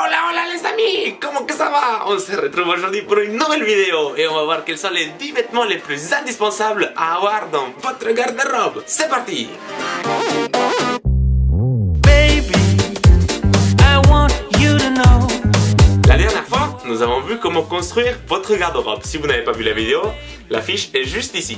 Hola hola les amis, comment que ça va? On se retrouve aujourd'hui pour une nouvelle vidéo et on va voir quels sont les 10 vêtements les plus indispensables à avoir dans votre garde-robe. C'est parti! La dernière fois, nous avons vu comment construire votre garde-robe. Si vous n'avez pas vu la vidéo, la fiche est juste ici.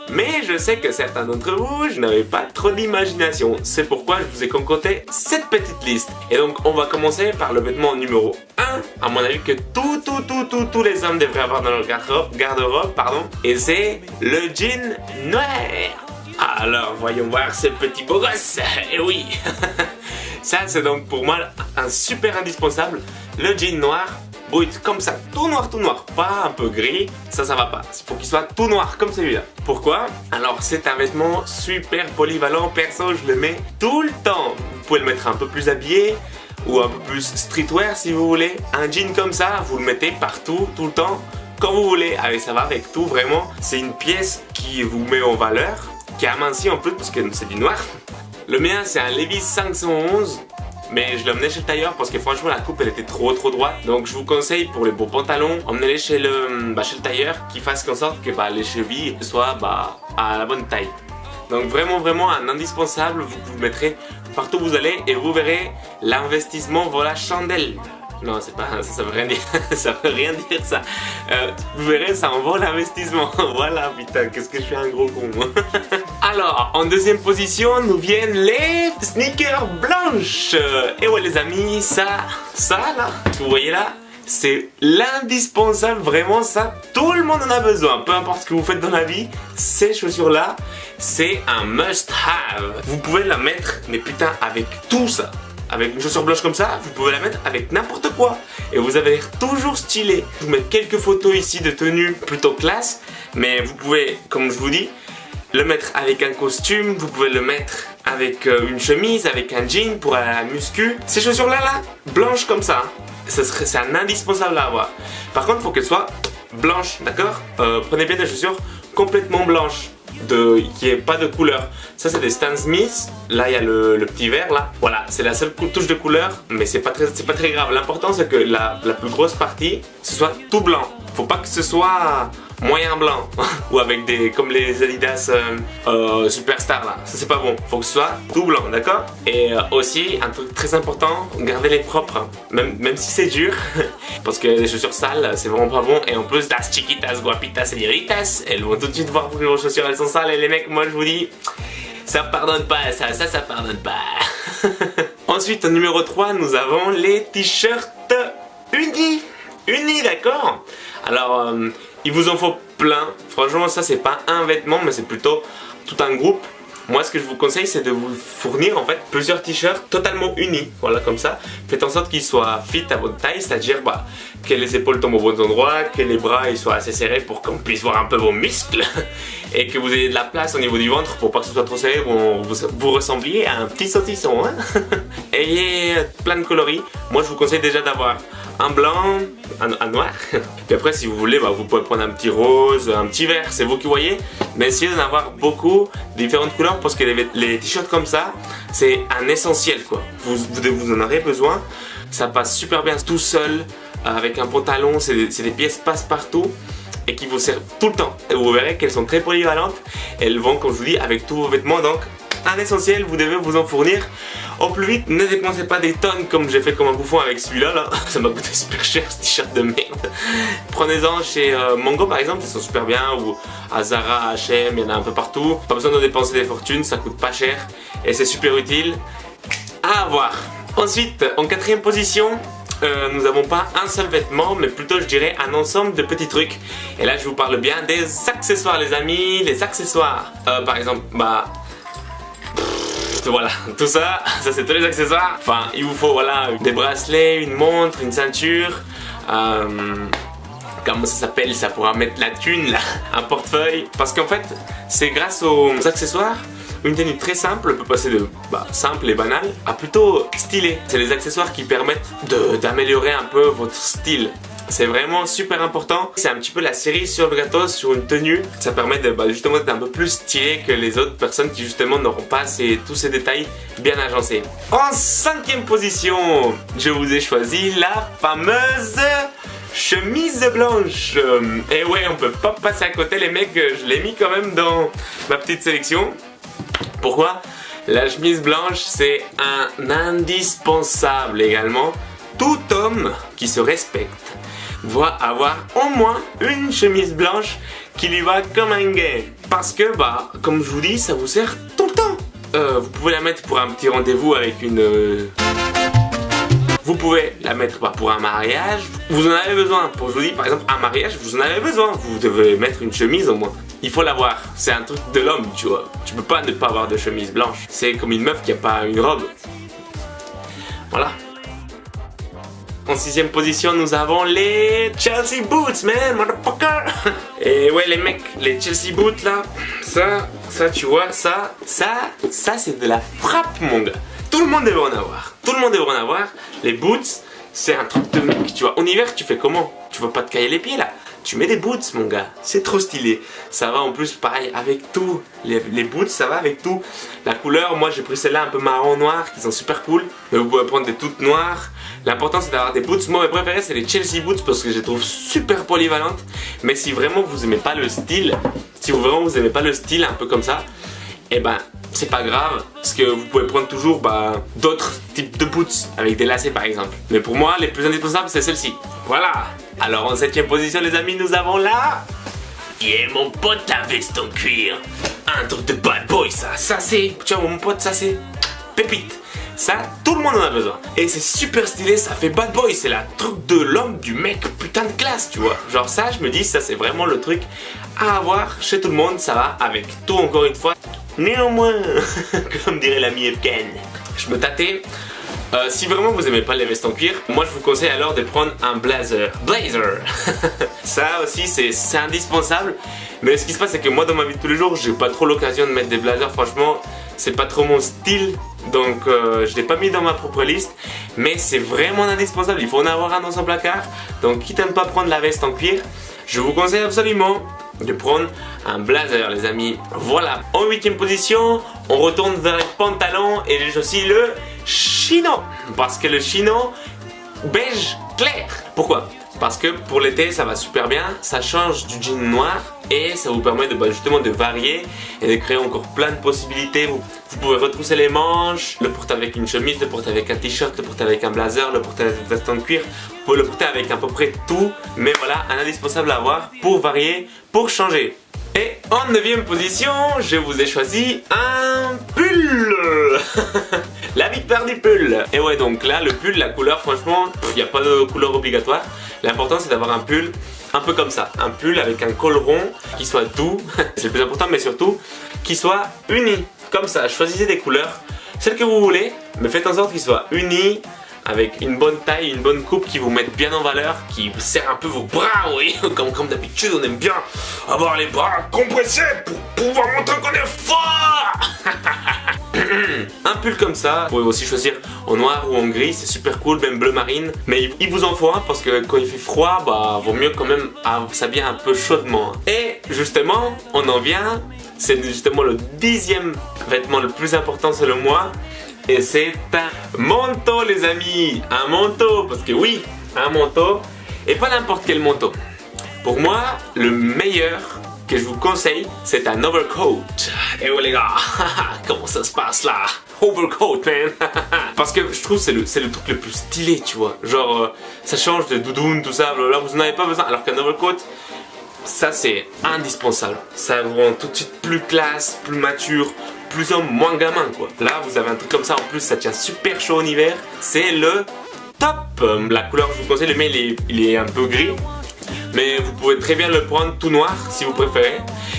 Mais je sais que certains d'entre vous, je n'avais pas trop d'imagination. C'est pourquoi je vous ai concocté cette petite liste. Et donc, on va commencer par le vêtement numéro 1, à mon avis que tous les hommes devraient avoir dans leur garde-robe, et c'est le jean noir. Alors, voyons voir ce petit beau gosse. Et oui, ça c'est donc pour moi un super indispensable, le jean noir. Brut, comme ça, tout noir, pas un peu gris, ça va pas. Il faut qu'il soit tout noir comme celui-là. Pourquoi? Alors c'est un vêtement super polyvalent, perso je le mets tout le temps. Vous pouvez le mettre un peu plus habillé ou un peu plus streetwear si vous voulez. Un jean comme ça, vous le mettez partout, tout le temps, quand vous voulez. Allez, ça va avec tout vraiment. C'est une pièce qui vous met en valeur, qui est amincie en plus parce que c'est du noir. Le mien c'est un Levi's 511. Mais je l'ai emmené chez le tailleur parce que franchement la coupe elle était trop droite. Donc je vous conseille pour les beaux pantalons, emmenez-les chez le tailleur qui fasse en sorte que les chevilles soient à la bonne taille. Donc vraiment un indispensable, vous le mettrez partout où vous allez et vous verrez l'investissement vaut la chandelle. Non, c'est pas ça veut rien dire. Ça veut rien dire ça. Vous verrez, ça en vaut l'investissement. Voilà, putain, qu'est-ce que je suis un gros con. Alors, en deuxième position, nous viennent les sneakers blanches. Et ouais, les amis, ça là, vous voyez là, c'est l'indispensable. Vraiment, ça, tout le monde en a besoin. Peu importe ce que vous faites dans la vie, ces chaussures-là, c'est un must-have. Vous pouvez la mettre, mais putain, avec tout ça. Avec une chaussure blanche comme ça, vous pouvez la mettre avec n'importe quoi. Et vous avez l'air toujours stylé. Je vous mets quelques photos ici de tenues plutôt classe. Mais vous pouvez, comme je vous dis, le mettre avec un costume. Vous pouvez le mettre avec une chemise, avec un jean pour aller à la muscu. Ces chaussures-là, blanches comme ça, c'est un indispensable à avoir. Par contre, il faut qu'elles soient blanches, d'accord? Prenez bien des chaussures complètement blanches. Qui est pas de couleur. Ça c'est des Stan Smith. Là il y a le petit vert là. Voilà, c'est la seule touche de couleur, mais c'est pas très grave. L'important c'est que la plus grosse partie ce soit tout blanc. Faut pas que ce soit moyen blanc ou avec comme les Adidas Superstar là. Ça c'est pas bon. Faut que ce soit tout blanc, d'accord? Et aussi un truc très important, gardez-les propres, hein. Même si c'est dur. Parce que les chaussures sales c'est vraiment pas bon. Et en plus las chiquitas, guapitas, señoritas, elles vont tout de suite voir que vos chaussures elles sont sales. Et les mecs, moi je vous dis, ça pardonne pas, ça pardonne pas. Ensuite en numéro 3 nous avons les t-shirts unis, d'accord? Alors il vous en faut plein. Franchement ça c'est pas un vêtement mais c'est plutôt tout un groupe. Moi ce que je vous conseille c'est de vous fournir en fait plusieurs t-shirts totalement unis. Voilà, comme ça. Faites en sorte qu'ils soient fit à votre taille, c'est-à-dire que les épaules tombent au bon endroit, que les bras ils soient assez serrés pour qu'on puisse voir un peu vos muscles et que vous ayez de la place au niveau du ventre pour pas que ce soit trop serré, vous ressembliez à un petit saucisson, hein. Ayez plein de coloris. Moi je vous conseille déjà d'avoir un blanc, un noir. Puis après si vous voulez vous pouvez prendre un petit rose, un petit vert, c'est vous qui voyez. Mais essayez d'en avoir beaucoup, différentes couleurs, parce que les t-shirts comme ça c'est un essentiel quoi. Vous en aurez besoin. Ça passe super bien tout seul, avec un pantalon, c'est des pièces passe-partout et qui vous servent tout le temps. Et vous verrez qu'elles sont très polyvalentes. Elles vont, comme je vous dis, avec tous vos vêtements. Donc un essentiel, vous devez vous en fournir au plus vite. Ne dépensez pas des tonnes comme j'ai fait comme un bouffon avec celui-là là. Ça m'a coûté super cher ce t-shirt de merde. Prenez-en chez Mango par exemple, ils sont super bien, ou à Zara, H&M, il y en a un peu partout. Pas besoin de dépenser des fortunes, ça coûte pas cher et c'est super utile à avoir. Ensuite, en quatrième position, nous n'avons pas un seul vêtement, mais plutôt je dirais un ensemble de petits trucs. Et là je vous parle bien des accessoires les amis, les accessoires. Par exemple, voilà, tout ça c'est tous les accessoires. Enfin, il vous faut voilà des bracelets, une montre, une ceinture, comment ça s'appelle, ça pourra mettre la thune là, un portefeuille. Parce qu'en fait, c'est grâce aux accessoires, une tenue très simple peut passer de simple et banale à plutôt stylé. C'est les accessoires qui permettent d'améliorer un peu votre style. c'est vraiment super important. C'est un petit peu la cerise sur le gâteau sur une tenue. Ça permet de justement d'être un peu plus stylé que les autres personnes qui justement n'auront pas tous ces détails bien agencés. En 5e position, je vous ai choisi la fameuse chemise blanche. Et ouais, on peut pas passer à côté les mecs, je l'ai mis quand même dans ma petite sélection. Pourquoi? La chemise blanche, c'est un indispensable également. Tout homme qui se respecte doit avoir au moins une chemise blanche qui lui va comme un gay. Parce que, comme je vous dis, ça vous sert tout le temps. Vous pouvez la mettre pour un petit rendez-vous avec une... Vous pouvez la mettre pour un mariage, vous en avez besoin. Pour je vous dis par exemple un mariage, vous en avez besoin. Vous devez mettre une chemise au moins. Il faut l'avoir, c'est un truc de l'homme, tu vois. Tu peux pas ne pas avoir de chemise blanche. C'est comme une meuf qui a pas une robe. Voilà. En 6e position, nous avons les Chelsea Boots, man, motherfucker. Et ouais les mecs, les Chelsea Boots là, ça tu vois, ça c'est de la frappe mon gars. Tout le monde devrait en avoir. Tout le monde devrait en avoir. Les boots, c'est un truc de mec, tu vois. En hiver, tu fais comment? Tu vas pas te cailler les pieds là. Tu mets des boots, mon gars. C'est trop stylé. Ça va en plus, pareil, avec tout. Les boots, ça va avec tout. La couleur, moi, j'ai pris celle-là un peu marron noir, qui sont super cool. Mais vous pouvez prendre des toutes noires. L'important, c'est d'avoir des boots. Moi, mes préférés, c'est les Chelsea Boots parce que je les trouve super polyvalentes. Mais si vraiment vous aimez pas le style, un peu comme ça, eh ben, c'est pas grave, parce que vous pouvez prendre toujours d'autres types de boots avec des lacets par exemple. Mais pour moi, les plus indispensables, c'est celle-ci. Voilà. Alors en 7e position, les amis, nous avons là... Qui est mon pote, la veste en cuir. Un truc de bad boy, ça. Ça c'est... Tu vois, mon pote, ça c'est... Pépite. Ça, tout le monde en a besoin. Et c'est super stylé, ça fait bad boy. C'est la truc de l'homme, du mec, putain de classe, tu vois. Genre ça, je me dis, ça c'est vraiment le truc à avoir chez tout le monde. Ça va avec tout, encore une fois. Néanmoins, comme dirait l'ami Evken, je me tâtais. Si vraiment vous aimez pas les vestes en cuir, moi je vous conseille alors de prendre un blazer. Ça aussi c'est indispensable. Mais ce qui se passe c'est que moi dans ma vie de tous les jours, j'ai pas trop l'occasion de mettre des blazers. Franchement, c'est pas trop mon style. Donc je l'ai pas mis dans ma propre liste. Mais c'est vraiment indispensable. Il faut en avoir un dans son placard. Donc quitte à ne pas prendre la veste en cuir, je vous conseille absolument de prendre un blazer les amis. Voilà. En 8e position, on retourne vers les pantalons et j'ai aussi le chino. Parce que le chino beige clair. Pourquoi? Parce que pour l'été ça va super bien, ça change du jean noir et ça vous permet de justement de varier et de créer encore plein de possibilités. Vous pouvez retrousser les manches, le porter avec une chemise, le porter avec un t-shirt, le porter avec un blazer, le porter avec une veste en cuir. Vous pouvez le porter avec à peu près tout, mais voilà, un indispensable à avoir pour varier, pour changer. Et en 9e position, je vous ai choisi un pull. La victoire du pull. Et ouais, donc là, le pull, la couleur, franchement, il n'y a pas de couleur obligatoire. L'important, c'est d'avoir un pull un peu comme ça. Un pull avec un col rond qui soit doux, c'est le plus important, mais surtout, qui soit uni. Comme ça, choisissez des couleurs, celles que vous voulez, mais faites en sorte qu'ils soient unis, avec une bonne taille, une bonne coupe qui vous mette bien en valeur, qui serre un peu vos bras, oui, comme d'habitude, on aime bien avoir les bras compressés pour pouvoir montrer qu'on est fort. Un pull comme ça, vous pouvez aussi choisir en noir ou en gris, c'est super cool, même bleu marine. Mais il vous en faut un parce que quand il fait froid, vaut mieux quand même s'habiller un peu chaudement. Et justement, on en vient, c'est justement le 10e vêtement le plus important selon moi. Et c'est un manteau les amis, un manteau, parce que oui, un manteau, et pas n'importe quel manteau. Pour moi, le meilleur que je vous conseille, c'est un overcoat. Et ouais les gars, comment ça se passe là? Overcoat man. Parce que je trouve que c'est le truc le plus stylé, tu vois. Genre, ça change de doudoune, tout ça, là vous n'en avez pas besoin. Alors qu'un overcoat, ça c'est indispensable. Ça vous rend tout de suite plus classe, plus mature, plus homme, moins gamin quoi. Là vous avez un truc comme ça, en plus ça tient super chaud en hiver. C'est le top. La couleur je vous conseille, le mien il est un peu gris. Mais vous pouvez très bien le prendre tout noir si vous préférez.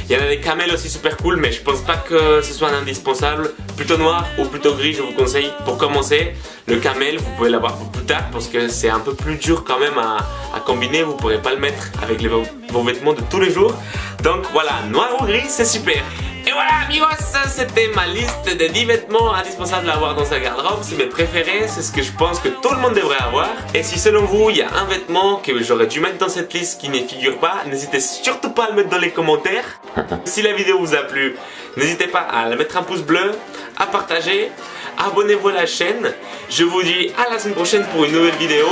Il y en a des camels aussi super cool, mais je pense pas que ce soit un indispensable. Plutôt noir ou plutôt gris, je vous conseille. Pour commencer, le camel, vous pouvez l'avoir pour plus tard parce que c'est un peu plus dur quand même à combiner. Vous pourrez pas le mettre avec vos vêtements de tous les jours. Donc voilà, noir ou gris, c'est super. Et voilà amigos, ça c'était ma liste des 10 vêtements indispensables à avoir dans sa garde-robe. C'est mes préférés, c'est ce que je pense que tout le monde devrait avoir. Et si selon vous il y a un vêtement que j'aurais dû mettre dans cette liste qui n'y figure pas, n'hésitez surtout pas à le mettre dans les commentaires. Si la vidéo vous a plu, n'hésitez pas à mettre un pouce bleu, à partager, abonnez-vous à la chaîne. Je vous dis à la semaine prochaine pour une nouvelle vidéo.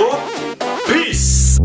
Peace!